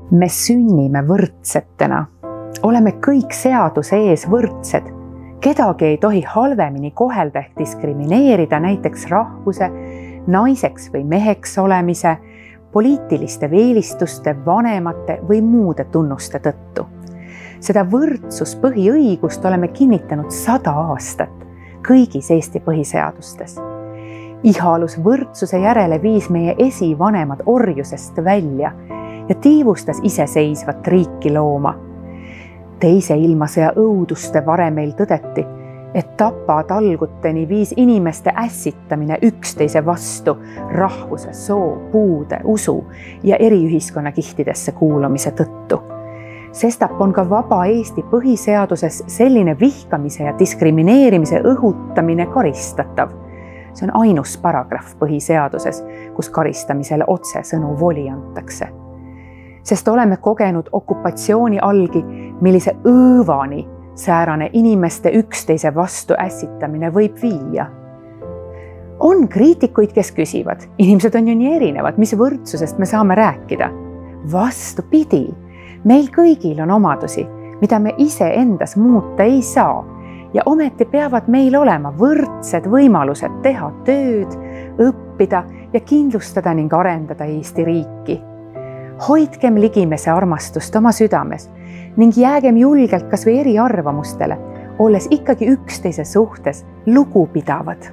Me sünnime võrdsetena. Oleme kõik seaduse ees võrdsed. Kedagi ei tohi halvemini kohelda ehk diskrimineerida näiteks rahvuse, naiseks või meheks olemise, poliitiliste eelistuste, vanemate või muude tunnuste tõttu. Seda võrdsuspõhiõigust oleme kinnitanud 100 aastat kõigis Eesti põhiseadustes. Ihalus võrdsuse järele viis meie esivanemad orjusest välja ja tiivustas iseseisvat riiki looma. Teise ilmasõja õuduste varemeil tõdeti, et tapatalguteni viis inimeste ässitamine üksteise vastu rahvuse, soo, puude, usu ja eri ühiskonnakihtidesse kuulumise tõttu. Sestap on ka vaba Eesti põhiseaduses selline vihkamise ja diskrimineerimise õhutamine karistatav. See on ainus paragrahv põhiseaduses, kus karistamisele otsesõnu voli antakse. Sest oleme kogenud okupatsiooni algi, millise õõvani säärane inimeste üksteise vastu ässitamine võib viia. On kriitikuid, kes küsivad, inimesed on ju nii erinevad, mis võrdsusest me saame rääkida. Vastupidi, meil kõigil on omadusi, mida me ise endas muuta ei saa ja ometi peavad meil olema võrdsed võimalused teha tööd, õppida ja kindlustada ning arendada Eesti riiki. Hoidkem ligimese armastust oma südames ning jäägem julgelt kas või eriarvamustele, olles ikkagi üksteise suhtes lugupidavad.